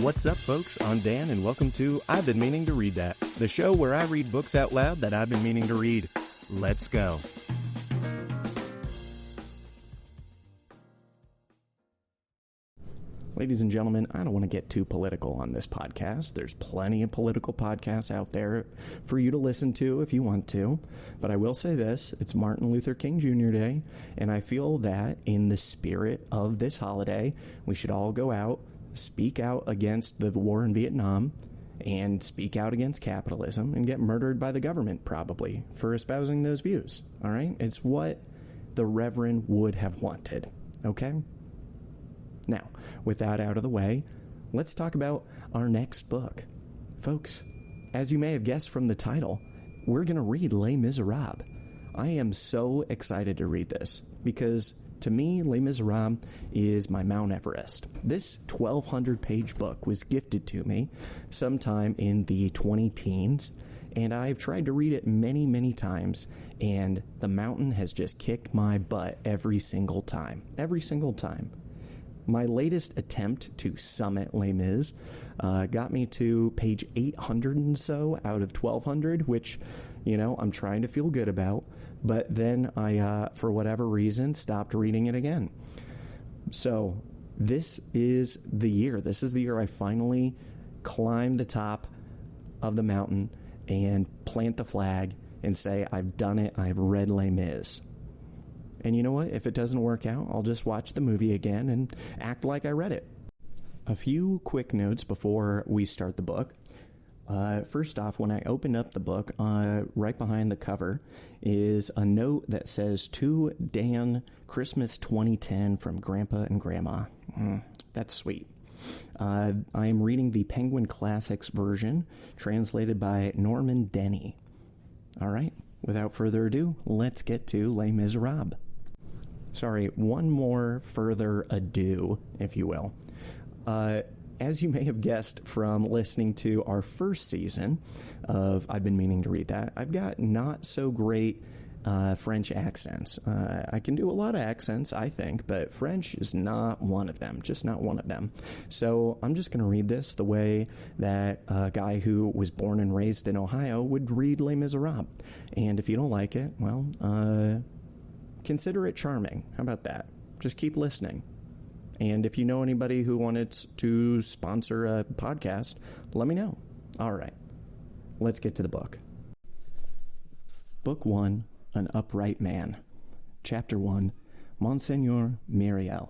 What's up, folks? I'm Dan, and welcome to I've Been Meaning to Read That, the show where I read books out loud that I've been meaning to read. Let's go. Ladies and gentlemen, I don't want to get too political on this podcast. There's plenty of political podcasts out there for you to listen to if you want to. But I will say this, it's Martin Luther King Jr. Day, and I feel that in the spirit of this holiday, we should all go out, speak out against the war in Vietnam, and speak out against capitalism, and get murdered by the government, probably, for espousing those views. All right? It's what the Reverend would have wanted. Okay? Now, with that out of the way, let's talk about our next book. Folks, as you may have guessed from the title, we're going to read Les Miserables. I am so excited to read this because, to me, Les Miserables is my Mount Everest. This 1,200-page book was gifted to me sometime in the 20-teens, and I've tried to read it many, many times, and the mountain has just kicked my butt every single time. Every single time. My latest attempt to summit Les Mis got me to page 800 and so out of 1,200, which, you know, I'm trying to feel good about. But then I, for whatever reason, stopped reading it again. So this is the year. This is the year I finally climb the top of the mountain and plant the flag and say, I've done it. I've read Les Mis. And you know what? If it doesn't work out, I'll just watch the movie again and act like I read it. A few quick notes before we start the book. First off, when I open up the book, right behind the cover is a note that says, "To Dan, Christmas 2010 from Grandpa and Grandma." That's sweet. I am reading the Penguin Classics version, translated by Norman Denny. All right, without further ado, let's get to Les Miserables. Sorry, one more further ado, if you will. As you may have guessed from listening to our first season of I've Been Meaning to Read That, I've got not so great French accents. I can do a lot of accents, I think, but French is not one of them, just not one of them. So I'm just going to read this the way that a guy who was born and raised in Ohio would read Les Miserables. And if you don't like it, well, consider it charming. How about that? Just keep listening. And if you know anybody who wanted to sponsor a podcast, let me know. All right, let's get to the book. Book 1, An Upright Man. Chapter 1, Monseigneur Myriel.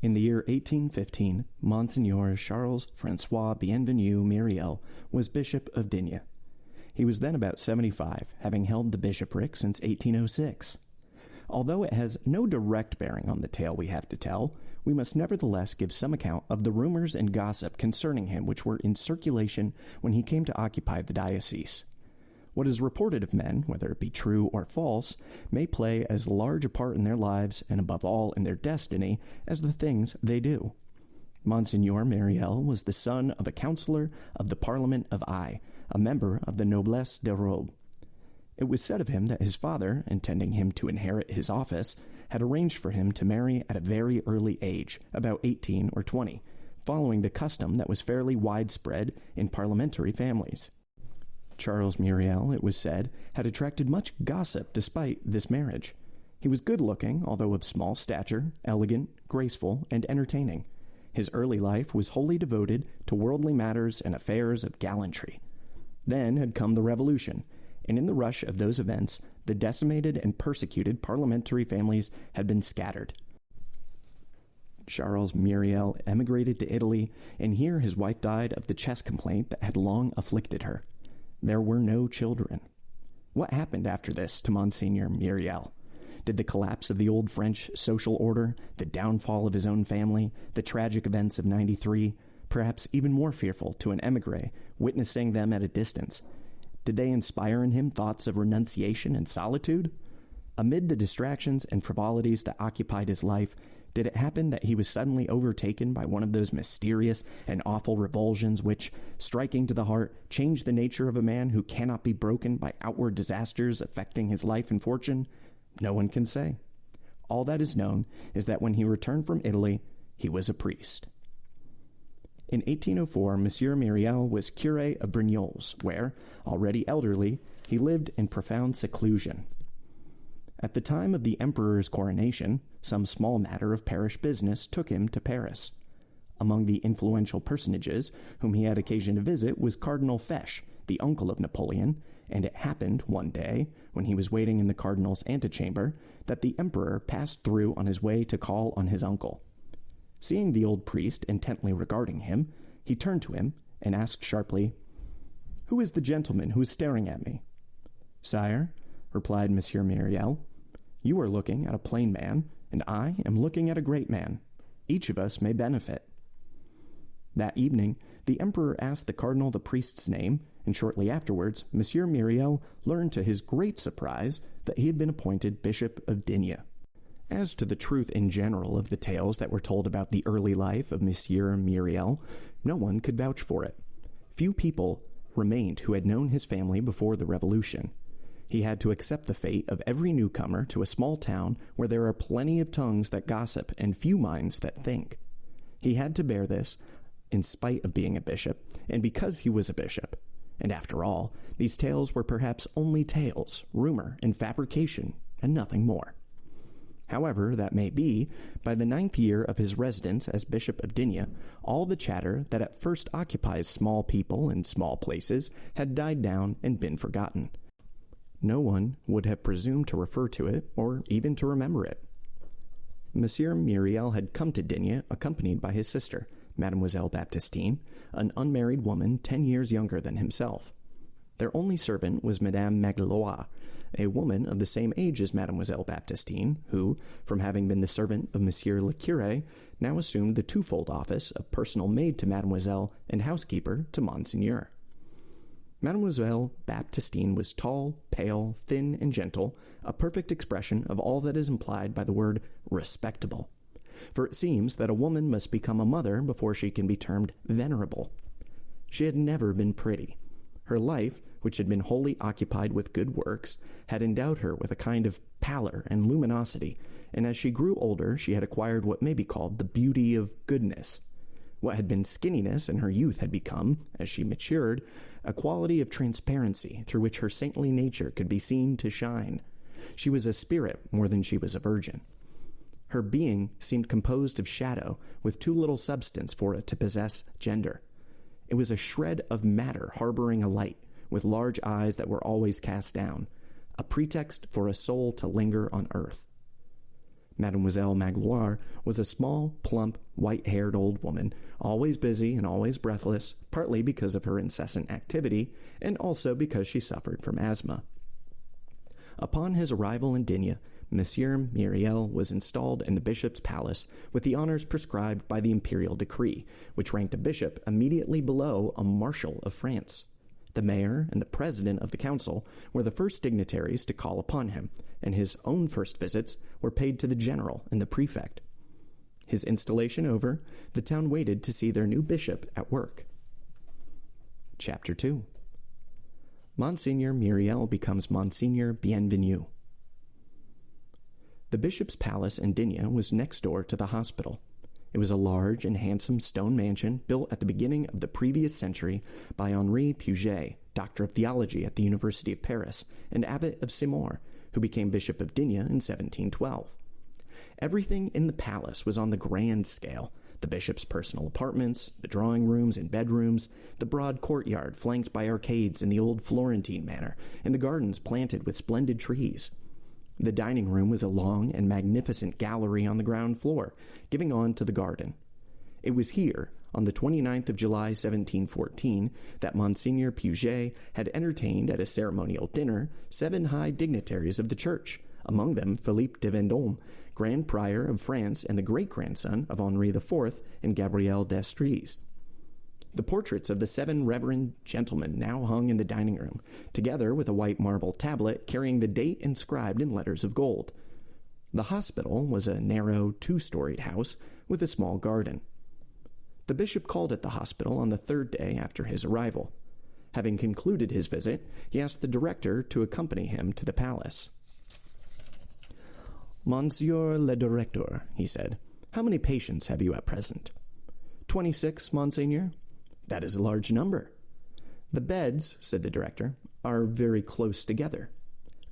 In the year 1815, Monseigneur Charles Francois Bienvenu Myriel was Bishop of Digne. He was then about 75, having held the bishopric since 1806. Although it has no direct bearing on the tale we have to tell, we must nevertheless give some account of the rumors and gossip concerning him which were in circulation when he came to occupy the diocese. What is reported of men, whether it be true or false, may play as large a part in their lives, and above all in their destiny, as the things they do. Monseigneur Myriel was the son of a councillor of the Parliament of Aix, a member of the Noblesse de Robe. It was said of him that his father, intending him to inherit his office, had arranged for him to marry at a very early age, about 18 or 20, following the custom that was fairly widespread in parliamentary families. Charles Myriel, it was said, had attracted much gossip despite this marriage. He was good-looking, although of small stature, elegant, graceful, and entertaining. His early life was wholly devoted to worldly matters and affairs of gallantry. Then had come the Revolution, and in the rush of those events, the decimated and persecuted parliamentary families had been scattered. Charles Myriel emigrated to Italy, and here his wife died of the chest complaint that had long afflicted her. There were no children. What happened after this to Monseigneur Myriel? Did the collapse of the old French social order, the downfall of his own family, the tragic events of '93, perhaps even more fearful to an émigré, witnessing them at a distance, did they inspire in him thoughts of renunciation and solitude? Amid the distractions and frivolities that occupied his life, did it happen that he was suddenly overtaken by one of those mysterious and awful revulsions which, striking to the heart, change the nature of a man who cannot be broken by outward disasters affecting his life and fortune? No one can say. All that is known is that when he returned from Italy, he was a priest. In 1804, Monsieur Myriel was curé of Brignoles, where, already elderly, he lived in profound seclusion. At the time of the emperor's coronation, some small matter of parish business took him to Paris. Among the influential personages whom he had occasion to visit was Cardinal Fesch, the uncle of Napoleon, and it happened one day, when he was waiting in the cardinal's antechamber, that the emperor passed through on his way to call on his uncle. Seeing the old priest intently regarding him, he turned to him and asked sharply, "Who is the gentleman who is staring at me?" "Sire," replied Monsieur Myriel, "you are looking at a plain man, and I am looking at a great man. Each of us may benefit." That evening, the emperor asked the cardinal the priest's name, and shortly afterwards, Monsieur Myriel learned to his great surprise that he had been appointed Bishop of Digne. As to the truth in general of the tales that were told about the early life of Monsieur Myriel, no one could vouch for it. Few people remained who had known his family before the Revolution. He had to accept the fate of every newcomer to a small town where there are plenty of tongues that gossip and few minds that think. He had to bear this in spite of being a bishop, and because he was a bishop. And after all, these tales were perhaps only tales, rumor, and fabrication, and nothing more. However that may be, by the 9th year of his residence as Bishop of Digne, all the chatter that at first occupies small people in small places had died down and been forgotten. No one would have presumed to refer to it, or even to remember it. Monsieur Myriel had come to Digne accompanied by his sister, Mademoiselle Baptistine, an unmarried woman 10 years younger than himself. Their only servant was Madame Magloire, a woman of the same age as Mademoiselle Baptistine, who, from having been the servant of Monsieur le Curé, now assumed the twofold office of personal maid to Mademoiselle and housekeeper to Monseigneur. Mademoiselle Baptistine was tall, pale, thin, and gentle, a perfect expression of all that is implied by the word respectable. For it seems that a woman must become a mother before she can be termed venerable. She had never been pretty. Her life, which had been wholly occupied with good works, had endowed her with a kind of pallor and luminosity, and as she grew older she had acquired what may be called the beauty of goodness. What had been skinniness in her youth had become, as she matured, a quality of transparency through which her saintly nature could be seen to shine. She was a spirit more than she was a virgin. Her being seemed composed of shadow, with too little substance for it to possess gender. It was a shred of matter harboring a light, with large eyes that were always cast down, a pretext for a soul to linger on earth. Mademoiselle Magloire was a small, plump, white-haired old woman, always busy and always breathless, partly because of her incessant activity, and also because she suffered from asthma. Upon his arrival in Digne, Monsieur Myriel was installed in the bishop's palace with the honors prescribed by the imperial decree, which ranked a bishop immediately below a marshal of France. The mayor and the president of the council were the first dignitaries to call upon him, and his own first visits were paid to the general and the prefect. His installation over, the town waited to see their new bishop at work. Chapter 2. Monseigneur Myriel becomes Monseigneur Bienvenu. The bishop's palace in Digne was next door to the hospital. It was a large and handsome stone mansion built at the beginning of the previous century by Henri Puget, doctor of theology at the University of Paris, and abbot of Semur, who became Bishop of Digne in 1712. Everything in the palace was on the grand scale: the bishop's personal apartments, the drawing rooms and bedrooms, the broad courtyard flanked by arcades in the old Florentine manner, and the gardens planted with splendid trees. The dining room was a long and magnificent gallery on the ground floor, giving on to the garden. It was here, on the 29th of July, 1714, that Monseigneur Puget had entertained at a ceremonial dinner 7 high dignitaries of the church, among them Philippe de Vendôme, Grand Prior of France and the great-grandson of Henri IV and Gabrielle d'Estrees. The portraits of the 7 reverend gentlemen now hung in the dining room, together with a white marble tablet carrying the date inscribed in letters of gold. The hospital was a narrow, 2-storied house with a small garden. The bishop called at the hospital on the 3rd day after his arrival. Having concluded his visit, he asked the director to accompany him to the palace. "Monsieur le Directeur," he said, "how many patients have you at present?" 26, Monseigneur. That is a large number. The beds, said the director, are very close together,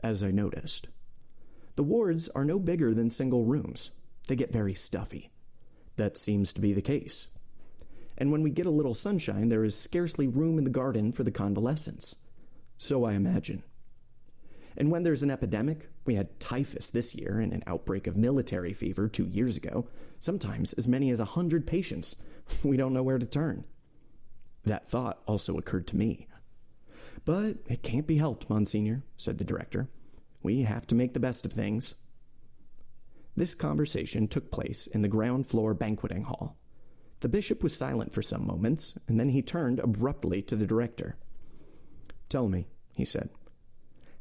as I noticed. The wards are no bigger than single rooms. They get very stuffy. That seems to be the case. And when we get a little sunshine, there is scarcely room in the garden for the convalescents. So I imagine. And when there's an epidemic, we had typhus this year and an outbreak of military fever 2 years ago, sometimes as many as 100 patients. We don't know where to turn. That thought also occurred to me. But it can't be helped, Monseigneur, said the director. We have to make the best of things. This conversation took place in the ground floor banqueting hall. The bishop was silent for some moments, and then he turned abruptly to the director. Tell me, he said,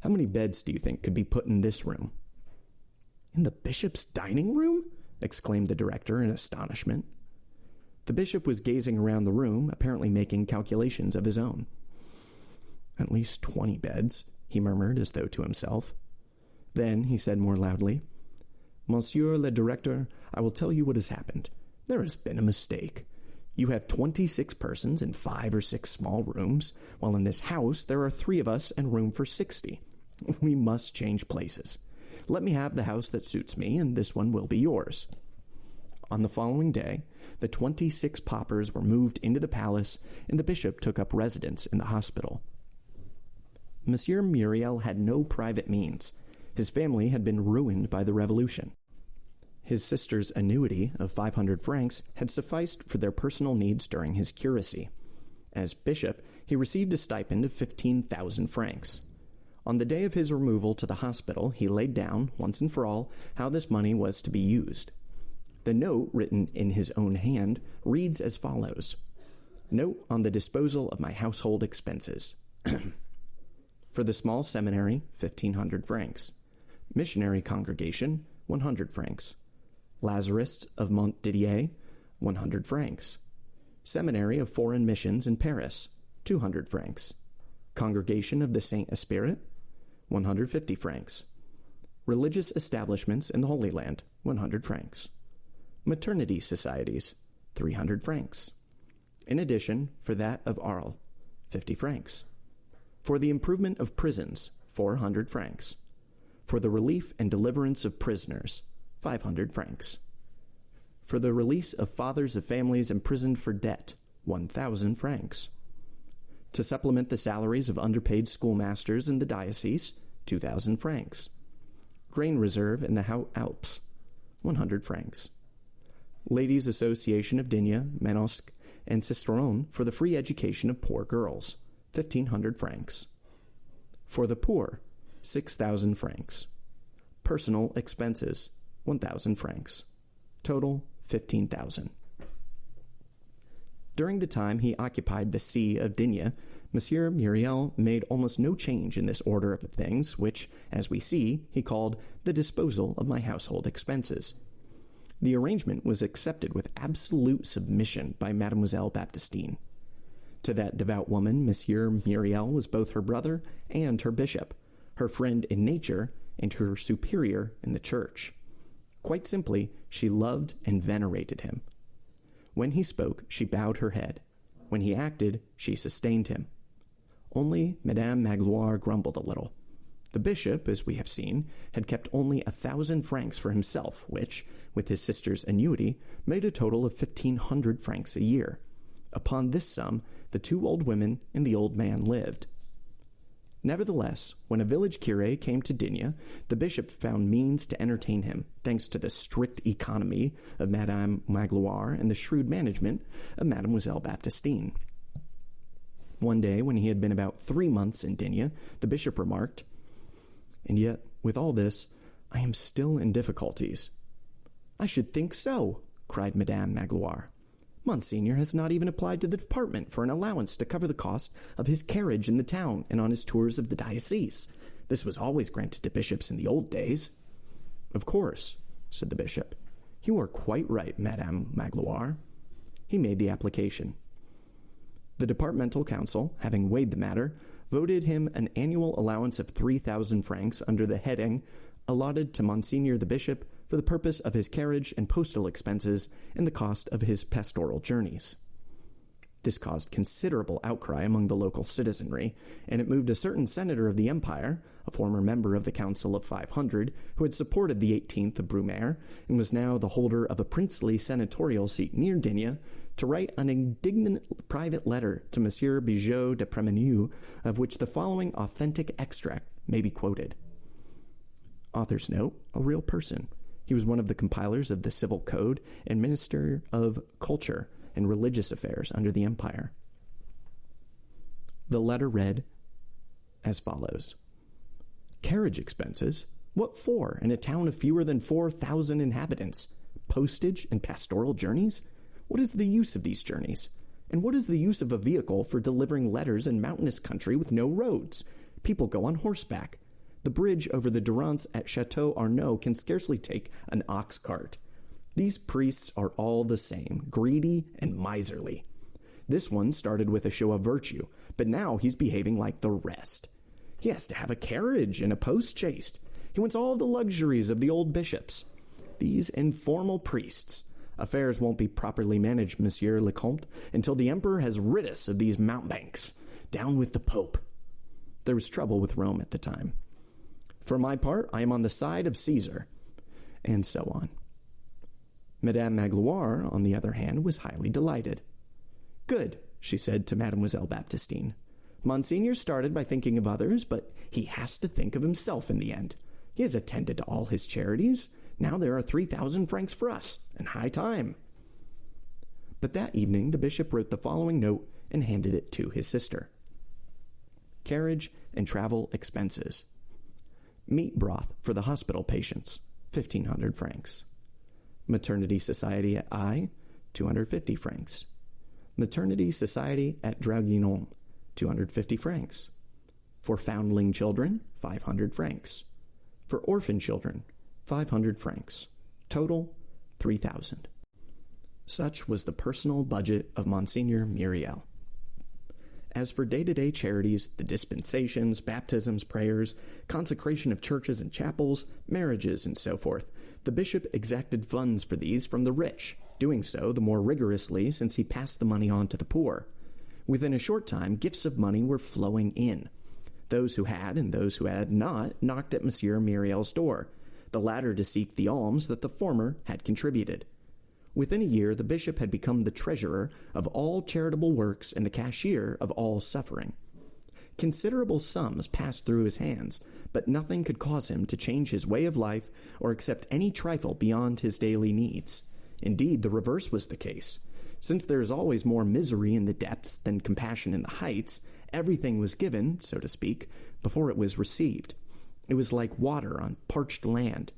how many beds do you think could be put in this room? In the bishop's dining room? Exclaimed the director in astonishment. The bishop was gazing around the room, apparently making calculations of his own. At least 20 beds, he murmured as though to himself. Then he said more loudly, Monsieur le Directeur, I will tell you what has happened. There has been a mistake. You have 26 persons in 5 or 6 small rooms, while in this house there are 3 of us and room for 60. We must change places. Let me have the house that suits me, and this one will be yours. On the following day, the 26 paupers were moved into the palace, and the bishop took up residence in the hospital. Monsieur Muriel had no private means. His family had been ruined by the revolution. His sister's annuity of 500 francs had sufficed for their personal needs during his curacy. As bishop, he received a stipend of 15,000 francs. On the day of his removal to the hospital, he laid down, once and for all, how this money was to be used. The note, written in his own hand, reads as follows. Note on the disposal of my household expenses. For the small seminary, 1,500 francs. Missionary congregation, 100 francs. Lazarists of Montdidier, 100 francs. Seminary of Foreign Missions in Paris, 200 francs. Congregation of the Saint Esprit, 150 francs. Religious establishments in the Holy Land, 100 francs. Maternity societies, 300 francs. In addition, for that of Arles, 50 francs. For the improvement of prisons, 400 francs. For the relief and deliverance of prisoners, 500 francs. For the release of fathers of families imprisoned for debt, 1,000 francs. To supplement the salaries of underpaid schoolmasters in the diocese, 2,000 francs. Grain reserve in the Alps, 100 francs. Ladies' Association of Digne, Manosque, and Sisteron for the free education of poor girls, 1,500 francs. For the poor, 6,000 francs. Personal expenses, 1,000 francs. Total, 15,000. During the time he occupied the see of Digne, Monsieur Muriel made almost no change in this order of things, which, as we see, he called the disposal of my household expenses. The arrangement was accepted with absolute submission by Mademoiselle Baptistine. To that devout woman, Monsieur Muriel was both her brother and her bishop, her friend in nature and her superior in the church. Quite simply, she loved and venerated him. When he spoke, she bowed her head. When he acted, she sustained him. Only Madame Magloire grumbled a little. The bishop, as we have seen, had kept only 1,000 francs for himself, which, with his sister's annuity, made a total of 1,500 francs a year. Upon this sum, the 2 old women and the old man lived. Nevertheless, when a village curé came to Digne, the bishop found means to entertain him, thanks to the strict economy of Madame Magloire and the shrewd management of Mademoiselle Baptistine. One day, when he had been about 3 months in Digne, the bishop remarked, "And yet, with all this, I am still in difficulties." "I should think so," cried Madame Magloire. "Monseigneur has not even applied to the department for an allowance to cover the cost of his carriage in the town and on his tours of the diocese. This was always granted to bishops in the old days." "Of course," said the bishop. "You are quite right, Madame Magloire." He made the application. The departmental council, having weighed the matter, voted him an annual allowance of 3,000 francs under the heading, "Allotted to Monseigneur the Bishop for the purpose of his carriage and postal expenses and the cost of his pastoral journeys. This caused considerable outcry among the local citizenry, and it moved a certain senator of the empire, a former member of the Council of 500, who had supported the 18th of Brumaire and was now the holder of a princely senatorial seat near Digne, to write an indignant private letter to Monseigneur Bienvenu, of which the following authentic extract may be quoted. Author's note, a real person. He was one of the compilers of the Civil Code and Minister of Culture and Religious Affairs under the Empire. The letter read as follows. Carriage expenses? What for in a town of fewer than 4,000 inhabitants? Postage and pastoral journeys? What is the use of these journeys? And what is the use of a vehicle for delivering letters in mountainous country with no roads? People go on horseback. The bridge over the Durance at Chateau Arnaud can scarcely take an ox cart. These priests are all the same, greedy and miserly. This one started with a show of virtue, but now he's behaving like the rest. He has to have a carriage and a post-chaise. He wants all the luxuries of the old bishops. These informal priests. Affairs won't be properly managed, Monsieur le Comte, until the Emperor has rid us of these mountebanks. Down with the Pope. There was trouble with Rome at the time. For my part, I am on the side of Caesar. And so on. Madame Magloire, on the other hand, was highly delighted. Good, she said to Mademoiselle Baptistine. Monseigneur started by thinking of others, but he has to think of himself in the end. He has attended to all his charities. Now there are 3,000 francs for us, and high time. But that evening the bishop wrote the following note and handed it to his sister. Carriage and travel expenses. Meat broth for the hospital patients, 1,500 francs. Maternity Society at I, 250 francs. Maternity Society at Draguignan, 250 francs. For foundling children, 500 francs. For orphan children, 500 francs. Total, 3,000. Such was the personal budget of Monseigneur Myriel. As for day-to-day charities, the dispensations, baptisms, prayers, consecration of churches and chapels, marriages, and so forth, the bishop exacted funds for these from the rich, doing so the more rigorously since he passed the money on to the poor. Within a short time, gifts of money were flowing in. Those who had and those who had not knocked at Monsieur Myriel's door, the latter to seek the alms that the former had contributed. Within a year, the bishop had become the treasurer of all charitable works and the cashier of all suffering. Considerable sums passed through his hands, but nothing could cause him to change his way of life or accept any trifle beyond his daily needs. Indeed, the reverse was the case. Since there is always more misery in the depths than compassion in the heights, everything was given, so to speak, before it was received. It was like water on parched land.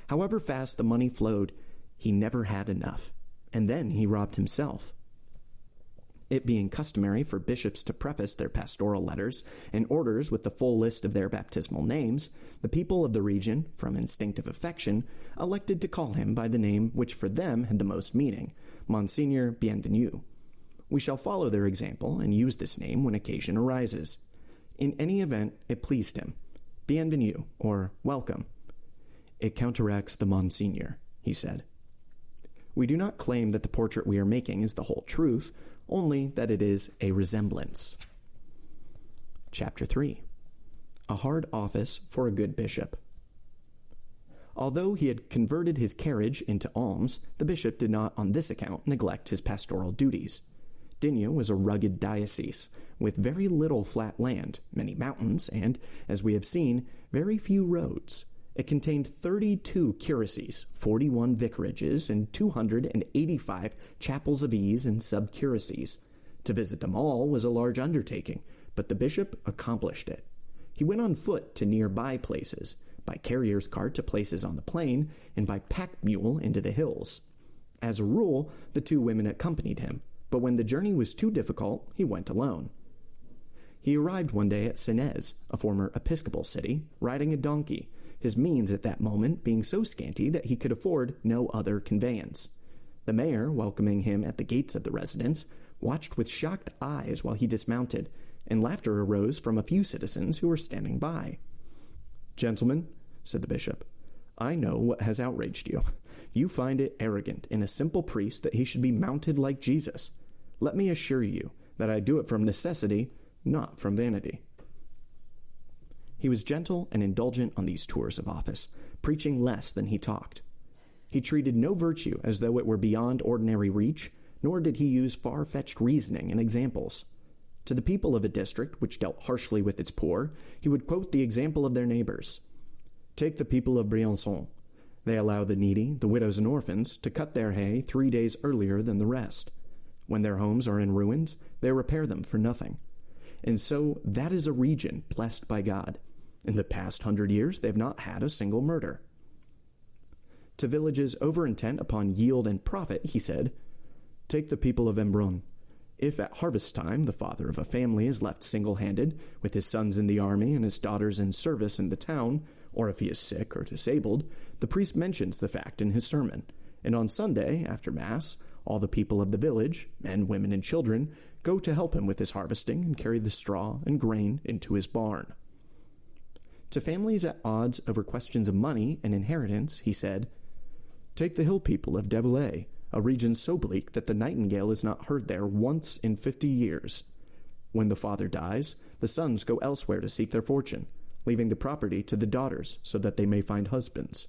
However fast the money flowed, he never had enough, and then he robbed himself. It being customary for bishops to preface their pastoral letters and orders with the full list of their baptismal names, the people of the region, from instinctive affection, elected to call him by the name which for them had the most meaning, Monseigneur Bienvenu. We shall follow their example and use this name when occasion arises. In any event, it pleased him. Bienvenu, or welcome. It counteracts the Monseigneur, he said. We do not claim that the portrait we are making is the whole truth, only that it is a resemblance. Chapter 3. A hard office for a good bishop. Although he had converted his carriage into alms, the bishop did not on this account neglect his pastoral duties. Digne was a rugged diocese, with very little flat land, many mountains, and, as we have seen, very few roads. It contained 32 curacies, 41 vicarages, and 285 chapels of ease and sub-curacies. To visit them all was a large undertaking, but the bishop accomplished it. He went on foot to nearby places, by carrier's cart to places on the plain, and by pack mule into the hills. As a rule, the 2 women accompanied him, but when the journey was too difficult, he went alone. He arrived one day at Senez, a former episcopal city, riding a donkey, his means at that moment being so scanty that he could afford no other conveyance. The mayor, welcoming him at the gates of the residence, watched with shocked eyes while he dismounted, and laughter arose from a few citizens who were standing by. "Gentlemen," said the bishop, I know what has outraged you. You find it arrogant in a simple priest that he should be mounted like Jesus. Let me assure you that I do it from necessity, not from vanity." He was gentle and indulgent on these tours of office, preaching less than he talked. He treated no virtue as though it were beyond ordinary reach, nor did he use far-fetched reasoning and examples. To the people of a district which dealt harshly with its poor, he would quote the example of their neighbors. "Take the people of Briançon. They allow the needy, the widows and orphans, to cut their hay 3 days earlier than the rest. When their homes are in ruins, they repair them for nothing. And so that is a region blessed by God. In the past 100 years, they have not had a single murder." To villages over-intent upon yield and profit, he said, "Take the people of Embrun. If at harvest time the father of a family is left single-handed, with his sons in the army and his daughters in service in the town, or if he is sick or disabled, the priest mentions the fact in his sermon, and on Sunday, after Mass, all the people of the village, men, women, and children, go to help him with his harvesting and carry the straw and grain into his barn." To families at odds over questions of money and inheritance, he said, "Take the hill people of Devoulay, a region so bleak that the nightingale is not heard there once in 50 years. When the father dies, the sons go elsewhere to seek their fortune, leaving the property to the daughters so that they may find husbands."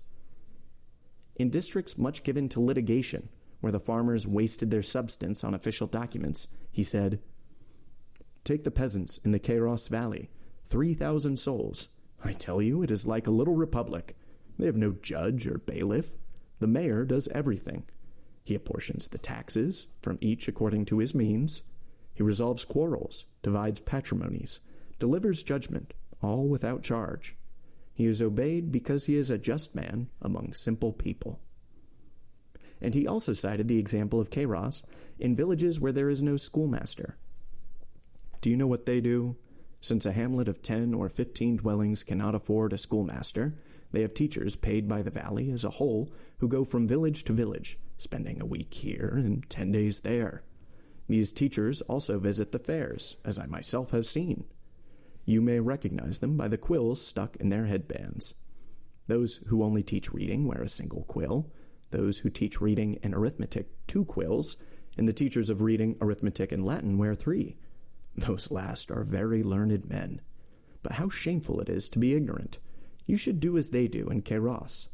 In districts much given to litigation, where the farmers wasted their substance on official documents, he said, "Take the peasants in the Queyros Valley, 3,000 souls. I tell you, it is like a little republic. They have no judge or bailiff. The mayor does everything. He apportions the taxes, from each according to his means. He resolves quarrels, divides patrimonies, delivers judgment, all without charge. He is obeyed because he is a just man among simple people." And he also cited the example of Queyros in villages where there is no schoolmaster. "Do you know what they do? Since a hamlet of 10 or 15 dwellings cannot afford a schoolmaster, they have teachers paid by the valley as a whole who go from village to village, spending a week here and 10 days there. These teachers also visit the fairs, as I myself have seen. You may recognize them by the quills stuck in their headbands. Those who only teach reading wear a single quill, those who teach reading and arithmetic 2 quills, and the teachers of reading, arithmetic, and Latin wear 3. Those last are very learned men. But how shameful it is to be ignorant. You should do as they do in Queyros."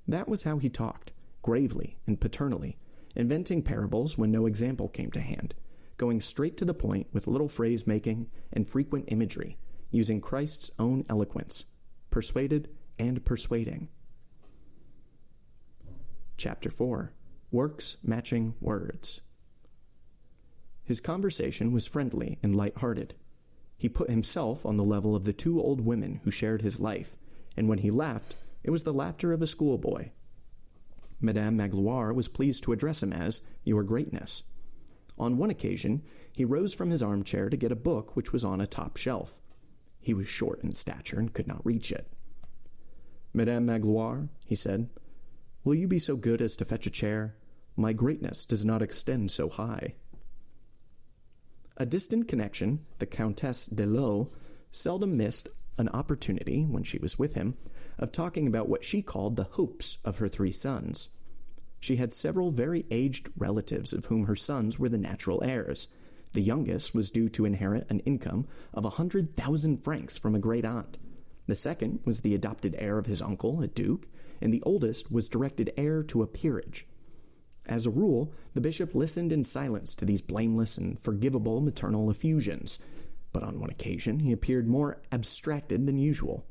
That was how he talked, gravely and paternally, inventing parables when no example came to hand, going straight to the point with little phrase-making and frequent imagery, using Christ's own eloquence, persuaded and persuading. Chapter 4. Works Matching Words. His conversation was friendly and light-hearted. He put himself on the level of the 2 old women who shared his life, and when he laughed, it was the laughter of a schoolboy. Madame Magloire was pleased to address him as "Your Greatness." On one occasion, he rose from his armchair to get a book which was on a top shelf. He was short in stature and could not reach it. "Madame Magloire," he said, "will you be so good as to fetch a chair? My greatness does not extend so high." A distant connection, the Countess de Laux, seldom missed an opportunity, when she was with him, of talking about what she called the hopes of her 3 sons. She had several very aged relatives of whom her sons were the natural heirs. The youngest was due to inherit an income of 100,000 francs from a great-aunt. The second was the adopted heir of his uncle, a duke, and the oldest was directed heir to a peerage. As a rule, the bishop listened in silence to these blameless and forgivable maternal effusions, but on one occasion he appeared more abstracted than usual.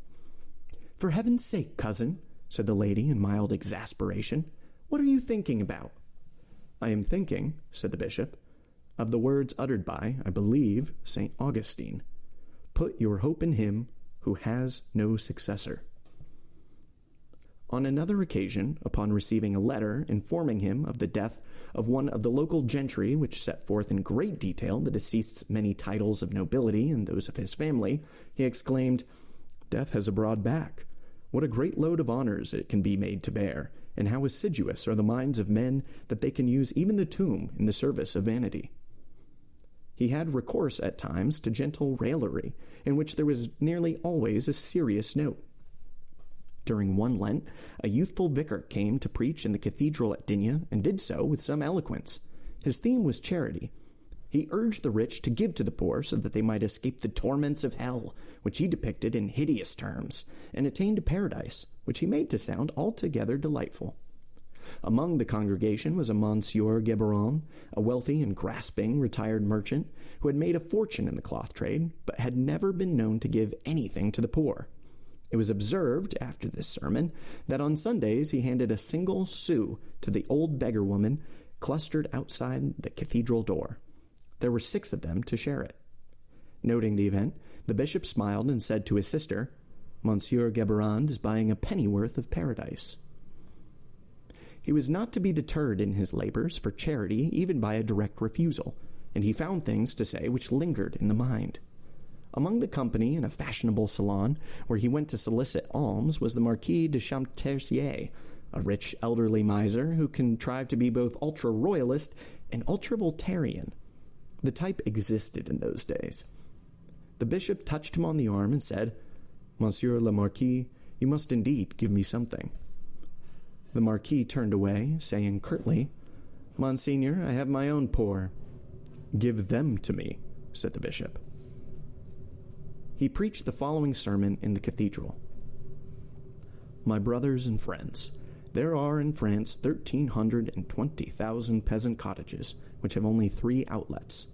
"For heaven's sake, cousin," said the lady in mild exasperation, "what are you thinking about?" "I am thinking," said the bishop, "of the words uttered by, I believe, St. Augustine. Put your hope in him who has no successor." On another occasion, upon receiving a letter informing him of the death of one of the local gentry which set forth in great detail the deceased's many titles of nobility and those of his family, he exclaimed, "Death has a broad back. What a great load of honors it can be made to bear, and how assiduous are the minds of men that they can use even the tomb in the service of vanity." He had recourse at times to gentle raillery, in which there was nearly always a serious note. During one Lent, a youthful vicar came to preach in the cathedral at Digne and did so with some eloquence. His theme was charity. He urged the rich to give to the poor so that they might escape the torments of hell, which he depicted in hideous terms, and attain to paradise, which he made to sound altogether delightful. Among the congregation was a Monseigneur Bienvenu, a wealthy and grasping retired merchant who had made a fortune in the cloth trade, but had never been known to give anything to the poor. It was observed, after this sermon, that on Sundays he handed a single sou to the old beggar woman clustered outside the cathedral door. There were 6 of them to share it. Noting the event, the bishop smiled and said to his sister, "Monsieur Geberand is buying a pennyworth of paradise." He was not to be deterred in his labors for charity even by a direct refusal, and he found things to say which lingered in the mind. Among the company in a fashionable salon where he went to solicit alms was the Marquis de Champtercier, a rich elderly miser who contrived to be both ultra-royalist and ultra-Voltairian. The type existed in those days. The bishop touched him on the arm and said, "Monsieur le Marquis, you must indeed give me something." The Marquis turned away, saying curtly, "Monseigneur, I have my own poor." "Give them to me," said the bishop. He preached the following sermon in the cathedral. "My brothers and friends, there are in France 1,320,000 peasant cottages which have only 3 outlets,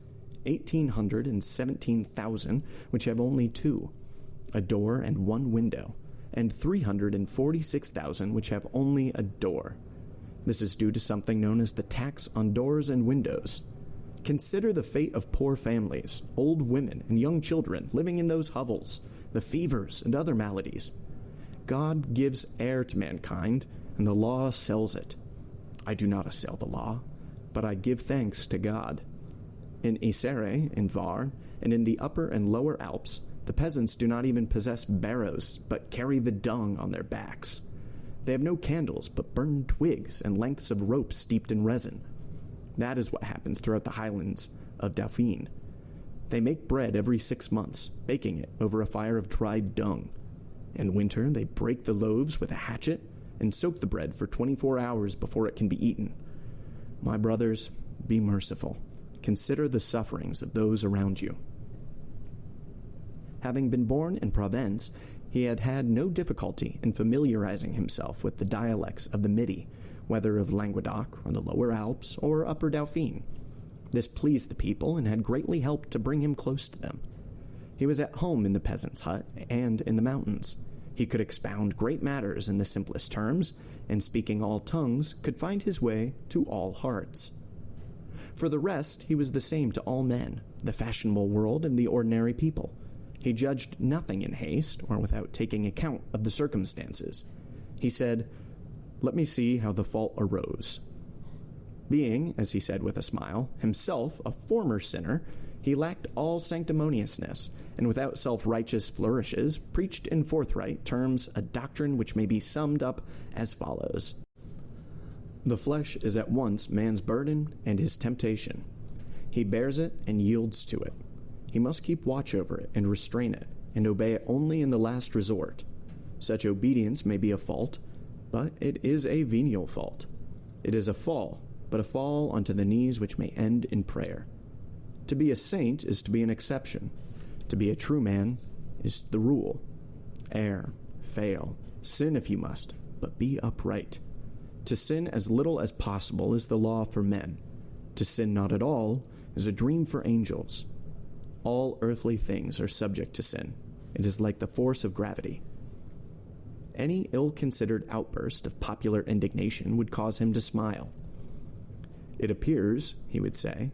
1,817,000 which have only 2, a door and 1 window, and 346,000 which have only a door. This is due to something known as the tax on doors and windows. Consider the fate of poor families, old women, and young children living in those hovels, the fevers and other maladies. God gives air to mankind, and the law sells it. I do not assail the law, but I give thanks to God. In Isère, in Var, and in the Upper and Lower Alps, the peasants do not even possess barrows, but carry the dung on their backs. They have no candles, but burn twigs and lengths of rope steeped in resin. That is what happens throughout the highlands of Dauphine. They make bread every 6 months, baking it over a fire of dried dung. In winter, they break the loaves with a hatchet and soak the bread for 24 hours before it can be eaten. My brothers, be merciful. Consider the sufferings of those around you." Having been born in Provence, he had had no difficulty in familiarizing himself with the dialects of the Midi, whether of Languedoc or the Lower Alps or Upper Dauphine. This pleased the people and had greatly helped to bring him close to them. He was at home in the peasant's hut and in the mountains. He could expound great matters in the simplest terms, and speaking all tongues, could find his way to all hearts. For the rest, he was the same to all men, the fashionable world and the ordinary people. He judged nothing in haste or without taking account of the circumstances. He said, "Let me see how the fault arose." Being, as he said with a smile, himself a former sinner, he lacked all sanctimoniousness, and without self-righteous flourishes, preached in forthright terms a doctrine which may be summed up as follows. The flesh is at once man's burden and his temptation. He bears it and yields to it. He must keep watch over it and restrain it, and obey it only in the last resort. Such obedience may be a fault, but it is a venial fault. It is a fall, but a fall onto the knees which may end in prayer. To be a saint is to be an exception. To be a true man is the rule. Err, fail, sin if you must, but be upright. To sin as little as possible is the law for men. To sin not at all is a dream for angels. All earthly things are subject to sin. It is like the force of gravity. Any ill-considered outburst of popular indignation would cause him to smile. It appears, he would say,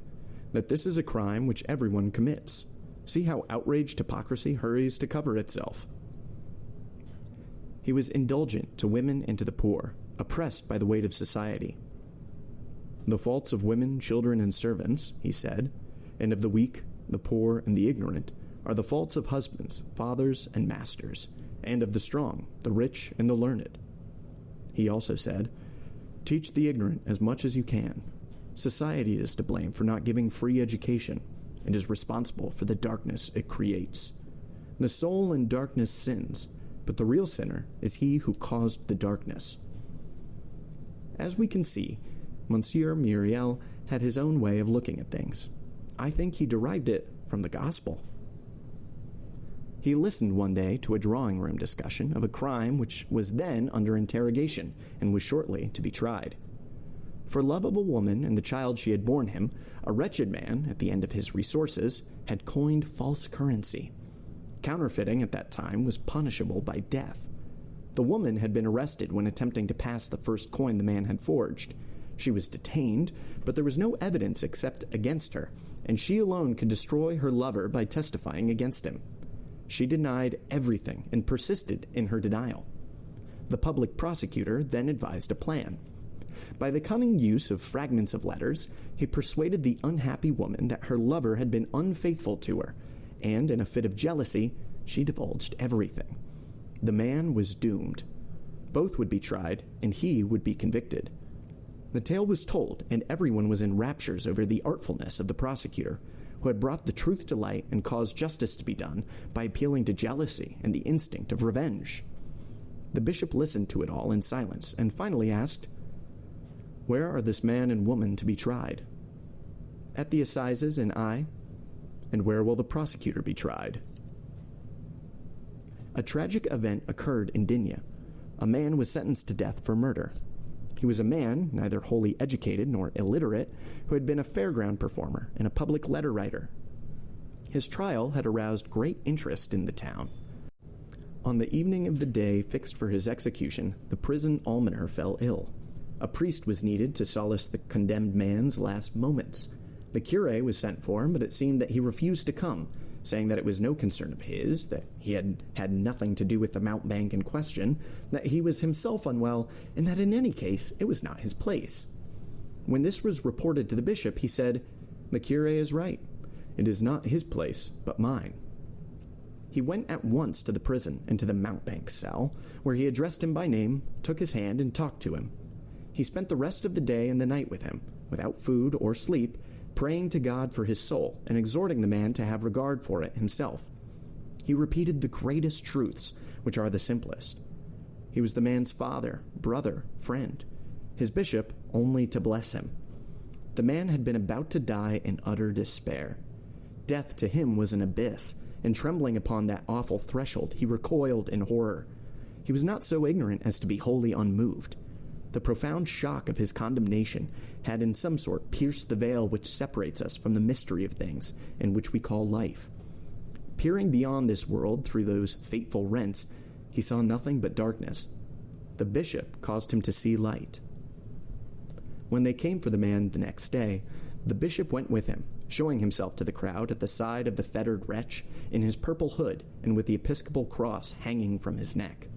that this is a crime which everyone commits. See how outraged hypocrisy hurries to cover itself. He was indulgent to women and to the poor, oppressed by the weight of society. The faults of women, children, and servants, he said, and of the weak, the poor, and the ignorant, are the faults of husbands, fathers, and masters, and of the strong, the rich, and the learned. He also said, "Teach the ignorant as much as you can. Society is to blame for not giving free education, and is responsible for the darkness it creates. The soul in darkness sins, but the real sinner is he who caused the darkness. As we can see, Monsieur Muriel had his own way of looking at things. I think he derived it from the gospel. He listened one day to a drawing room discussion of a crime which was then under interrogation and was shortly to be tried. For love of a woman and the child she had borne him, a wretched man, at the end of his resources, had coined false currency. Counterfeiting at that time was punishable by death. The woman had been arrested when attempting to pass the first coin the man had forged. She was detained, but there was no evidence except against her, and she alone could destroy her lover by testifying against him. She denied everything and persisted in her denial. The public prosecutor then advised a plan. By the cunning use of fragments of letters, he persuaded the unhappy woman that her lover had been unfaithful to her, and in a fit of jealousy, she divulged everything. The man was doomed. Both would be tried, and he would be convicted. The tale was told, and everyone was in raptures over the artfulness of the prosecutor, who had brought the truth to light and caused justice to be done by appealing to jealousy and the instinct of revenge. The bishop listened to it all in silence, and finally asked, "Where are this man and woman to be tried?" "At the assizes in Aix." "And where will the prosecutor be tried?" A tragic event occurred in Digne. A man was sentenced to death for murder. He was a man, neither wholly educated nor illiterate, who had been a fairground performer and a public letter writer. His trial had aroused great interest in the town. On the evening of the day fixed for his execution, the prison almoner fell ill. A priest was needed to solace the condemned man's last moments. The curé was sent for, but it seemed that he refused to come, saying that it was no concern of his, that he had had nothing to do with the mountebank in question, that he was himself unwell, and that in any case it was not his place. When this was reported to the bishop, he said, "The curé is right. It is not his place, but mine." He went at once to the prison and to the mountebank's cell, where he addressed him by name, took his hand, and talked to him. He spent the rest of the day and the night with him, without food or sleep, praying to God for his soul and exhorting the man to have regard for it himself. He repeated the greatest truths, which are the simplest. He was the man's father, brother, friend. His bishop only to bless him. The man had been about to die in utter despair. Death to him was an abyss, and trembling upon that awful threshold, he recoiled in horror. He was not so ignorant as to be wholly unmoved. The profound shock of his condemnation had in some sort pierced the veil which separates us from the mystery of things and which we call life. Peering beyond this world through those fateful rents, he saw nothing but darkness. The bishop caused him to see light. When they came for the man the next day, the bishop went with him, showing himself to the crowd at the side of the fettered wretch, in his purple hood and with the episcopal cross hanging from his neck.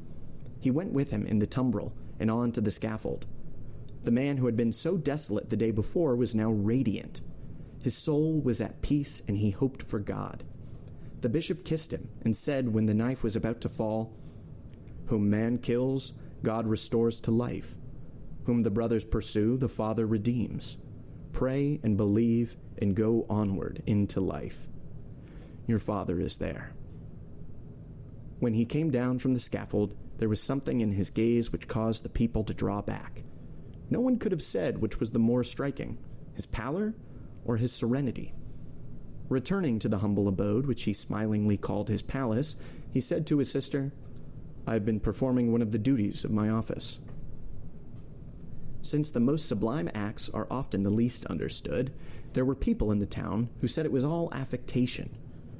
He went with him in the tumbril and on to the scaffold. The man who had been so desolate the day before was now radiant. His soul was at peace, and he hoped for God. The bishop kissed him and said when the knife was about to fall, "Whom man kills, God restores to life. Whom the brothers pursue, the Father redeems. Pray and believe and go onward into life. Your Father is there." When he came down from the scaffold, there was something in his gaze which caused the people to draw back. No one could have said which was the more striking, his pallor or his serenity. Returning to the humble abode which he smilingly called his palace, he said to his sister, "I have been performing one of the duties of my office." Since the most sublime acts are often the least understood, there were people in the town who said it was all affectation,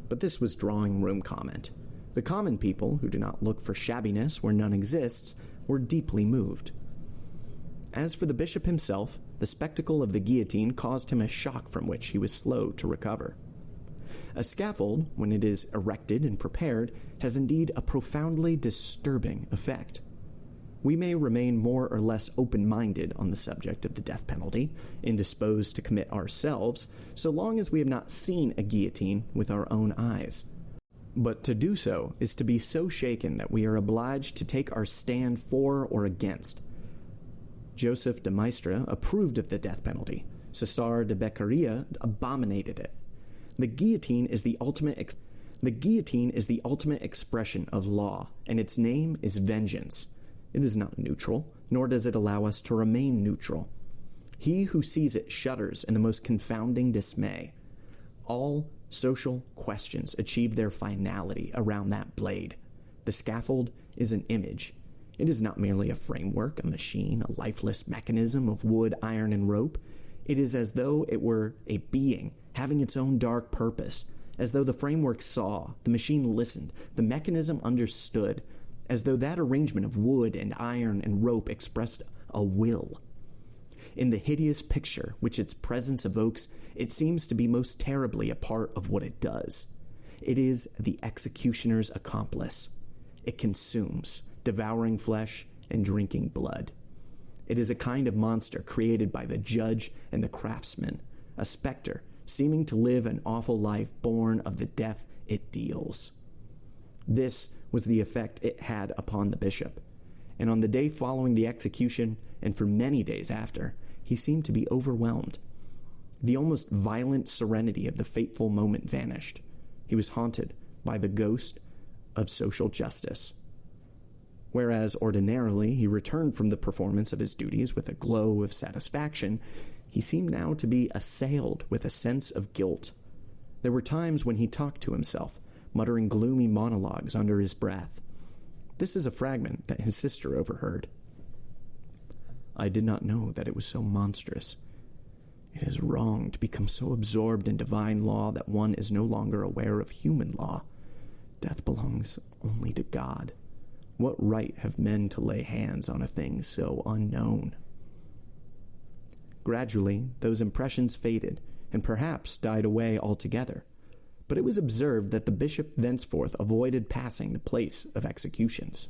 but this was drawing-room comment. The common people, who do not look for shabbiness where none exists, were deeply moved. As for the bishop himself, the spectacle of the guillotine caused him a shock from which he was slow to recover. A scaffold, when it is erected and prepared, has indeed a profoundly disturbing effect. We may remain more or less open-minded on the subject of the death penalty, indisposed to commit ourselves, so long as we have not seen a guillotine with our own eyes. But to do so is to be so shaken that we are obliged to take our stand for or against. Joseph de Maistre approved of the death penalty. César de Beccaria abominated it. The guillotine is the ultimate The guillotine is the ultimate expression of law, and its name is vengeance. It is not neutral, nor does it allow us to remain neutral. He who sees it shudders in the most confounding dismay. All social questions achieve their finality around that blade. The scaffold is an image. It is not merely a framework, a machine, a lifeless mechanism of wood, iron, and rope. It is as though it were a being having its own dark purpose, as though the framework saw, the machine listened, the mechanism understood, as though that arrangement of wood and iron and rope expressed a will. In the hideous picture which its presence evokes, it seems to be most terribly a part of what it does. It is the executioner's accomplice. It consumes, devouring flesh and drinking blood. It is a kind of monster created by the judge and the craftsman, a specter seeming to live an awful life born of the death it deals. This was the effect it had upon the bishop, and on the day following the execution, and for many days after, he seemed to be overwhelmed. The almost violent serenity of the fateful moment vanished. He was haunted by the ghost of social justice. Whereas ordinarily he returned from the performance of his duties with a glow of satisfaction, he seemed now to be assailed with a sense of guilt. There were times when he talked to himself, muttering gloomy monologues under his breath. This is a fragment that his sister overheard. "I did not know that it was so monstrous. It is wrong to become so absorbed in divine law that one is no longer aware of human law. Death belongs only to God. What right have men to lay hands on a thing so unknown?" Gradually, those impressions faded, and perhaps died away altogether. But it was observed that the bishop thenceforth avoided passing the place of executions.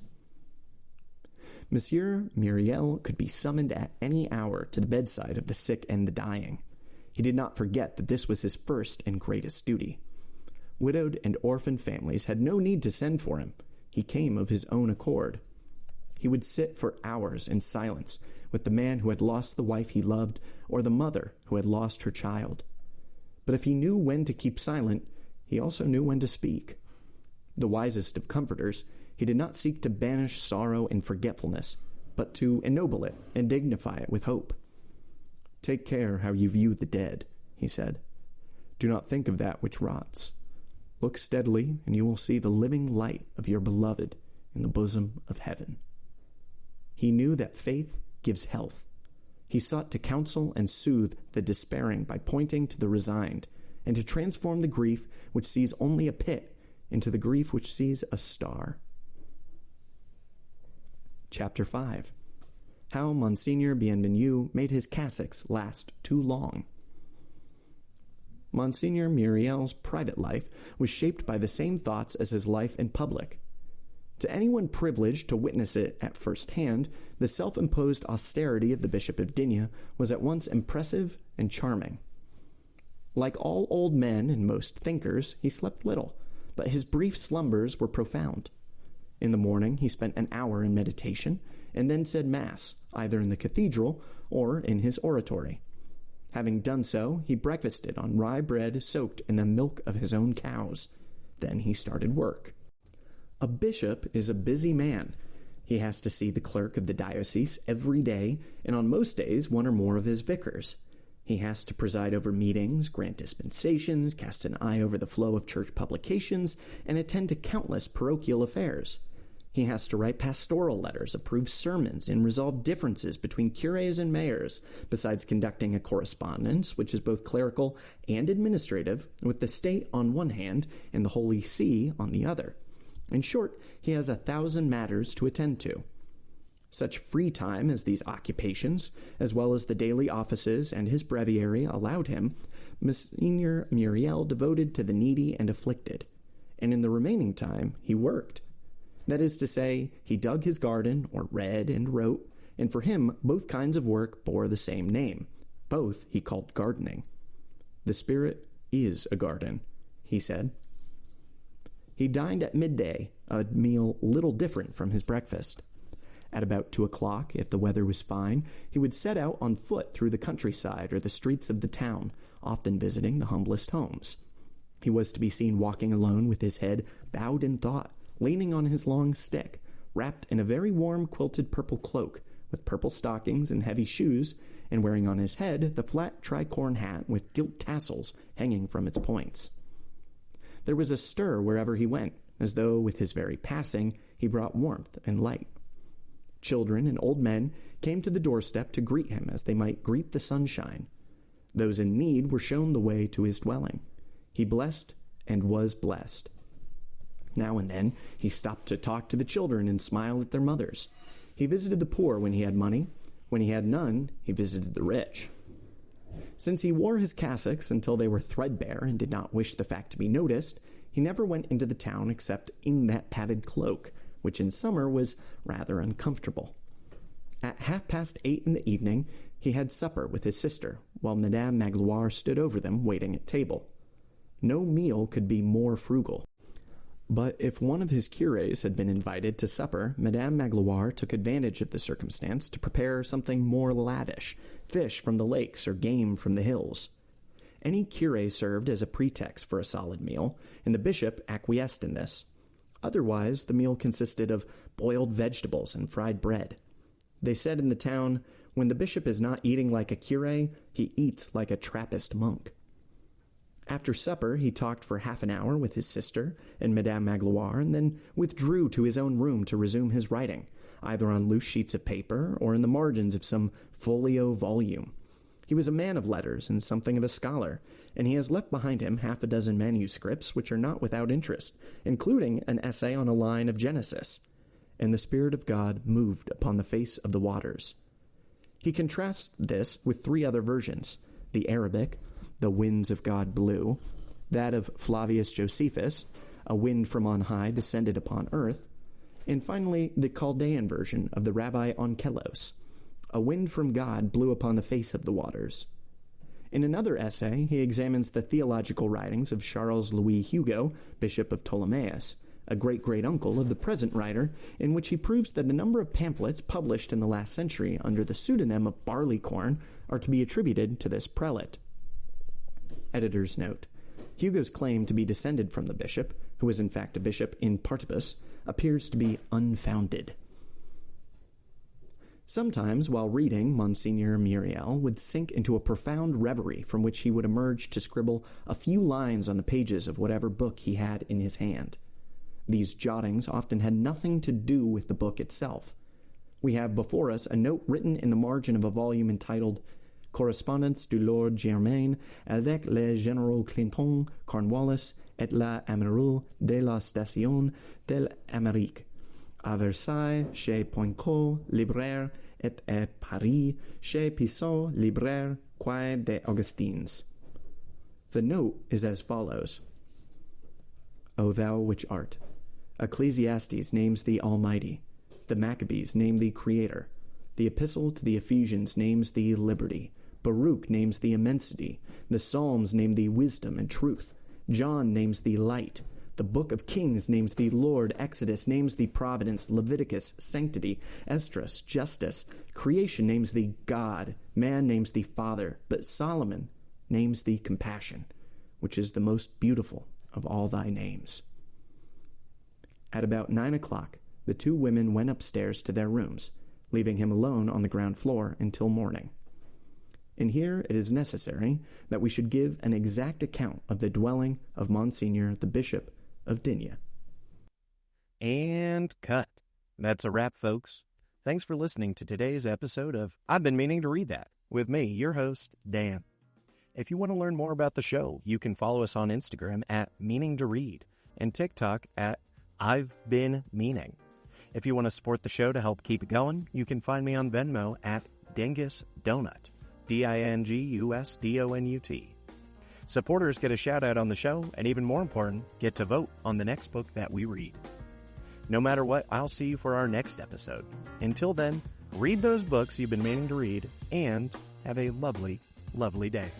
Monsieur Myriel could be summoned at any hour to the bedside of the sick and the dying. He did not forget that this was his first and greatest duty. Widowed and orphan families had no need to send for him. He came of his own accord. He would sit for hours in silence with the man who had lost the wife he loved, or the mother who had lost her child. But if he knew when to keep silent, he also knew when to speak. The wisest of comforters, he did not seek to banish sorrow and forgetfulness, but to ennoble it and dignify it with hope. "Take care how you view the dead," he said. "Do not think of that which rots. Look steadily, and you will see the living light of your beloved in the bosom of heaven." He knew that faith gives health. He sought to counsel and soothe the despairing by pointing to the resigned, and to transform the grief which sees only a pit into the grief which sees a star. Chapter 5. How Monseigneur Bienvenu made his cassocks last too long. Monseigneur Myriel's private life was shaped by the same thoughts as his life in public. To anyone privileged to witness it at first hand, the self-imposed austerity of the Bishop of Digne was at once impressive and charming. Like all old men and most thinkers, he slept little, but his brief slumbers were profound. In the morning he spent an hour in meditation, and then said Mass, either in the cathedral or in his oratory. Having done so, he breakfasted on rye bread soaked in the milk of his own cows. Then he started work. A bishop is a busy man. He has to see the clerk of the diocese every day, and on most days one or more of his vicars. He has to preside over meetings, grant dispensations, cast an eye over the flow of church publications, and attend to countless parochial affairs. He has to write pastoral letters, approve sermons, and resolve differences between cures and mayors, besides conducting a correspondence which is both clerical and administrative, with the state on one hand and the Holy See on the other. In short, he has 1,000 matters to attend to. Such free time as these occupations, as well as the daily offices and his breviary allowed him, Monseigneur Myriel devoted to the needy and afflicted, and in the remaining time he worked. That is to say, he dug his garden, or read and wrote, and for him both kinds of work bore the same name. Both he called gardening. "The spirit is a garden," he said. He dined at midday, a meal little different from his breakfast. At about 2:00, if the weather was fine, he would set out on foot through the countryside or the streets of the town, often visiting the humblest homes. He was to be seen walking alone with his head bowed in thought, leaning on his long stick, wrapped in a very warm quilted purple cloak, with purple stockings and heavy shoes, and wearing on his head the flat tricorn hat with gilt tassels hanging from its points. There was a stir wherever he went, as though with his very passing he brought warmth and light. Children and old men came to the doorstep to greet him as they might greet the sunshine. Those in need were shown the way to his dwelling. He blessed and was blessed. Now and then he stopped to talk to the children and smile at their mothers. He visited the poor when he had money. When he had none, he visited the rich. Since he wore his cassocks until they were threadbare and did not wish the fact to be noticed, he never went into the town except in that padded cloak, which in summer was rather uncomfortable. At 8:30 in the evening, he had supper with his sister, while Madame Magloire stood over them waiting at table. No meal could be more frugal. But if one of his curés had been invited to supper, Madame Magloire took advantage of the circumstance to prepare something more lavish, fish from the lakes or game from the hills. Any curé served as a pretext for a solid meal, and the bishop acquiesced in this. Otherwise, the meal consisted of boiled vegetables and fried bread. They said in the town, when the bishop is not eating like a curé, he eats like a Trappist monk. After supper, he talked for half an hour with his sister and Madame Magloire, and then withdrew to his own room to resume his writing, either on loose sheets of paper or in the margins of some folio volume. He was a man of letters and something of a scholar, and he has left behind him 6 manuscripts which are not without interest, including an essay on a line of Genesis. And the Spirit of God moved upon the face of the waters. He contrasts this with 3 other versions: the Arabic, the winds of God blew; that of Flavius Josephus, a wind from on high descended upon earth; and finally the Chaldean version of the Rabbi Onkelos, a wind from God blew upon the face of the waters. In another essay, he examines the theological writings of Charles Louis Hugo, Bishop of Ptolemais, a great-great-uncle of the present writer, in which he proves that a number of pamphlets published in the last century under the pseudonym of Barleycorn are to be attributed to this prelate. Editor's note: Hugo's claim to be descended from the bishop, who was in fact a bishop in partibus, appears to be unfounded. Sometimes, while reading, Monseigneur Myriel would sink into a profound reverie from which he would emerge to scribble a few lines on the pages of whatever book he had in his hand. These jottings often had nothing to do with the book itself. We have before us a note written in the margin of a volume entitled Correspondance du Lord Germain avec le Généraux Clinton, Cornwallis et la Amiral de la Station de l'Amérique, à Versailles, chez Poincot, libraire, et à Paris, chez Pissot, libraire, quai des Augustins. The note is as follows: O thou which art, Ecclesiastes names thee Almighty, the Maccabees name thee Creator, the Epistle to the Ephesians names thee Liberty, Baruch names thee Immensity, the Psalms name thee Wisdom and Truth, John names thee Light, the Book of Kings names thee Lord, Exodus names thee Providence, Leviticus, Sanctity, Esdras, Justice, Creation names thee God, man names thee Father, but Solomon names thee Compassion, which is the most beautiful of all thy names. At about 9 o'clock, the 2 women went upstairs to their rooms, leaving him alone on the ground floor until morning. And here it is necessary that we should give an exact account of the dwelling of Monseigneur the Bishop of Digne. And cut. That's a wrap, folks. Thanks for listening to today's episode of I've Been Meaning to Read That, with me, your host, Dan. If you want to learn more about the show, you can follow us on Instagram at Meaning to Read and TikTok at I've Been Meaning. If you want to support the show to help keep it going, you can find me on Venmo at Dingus Donut, DINGUSDONUT. Supporters get a shout-out on the show, and even more important, get to vote on the next book that we read. No matter what, I'll see you for our next episode. Until then, read those books you've been meaning to read, and have a lovely, lovely day.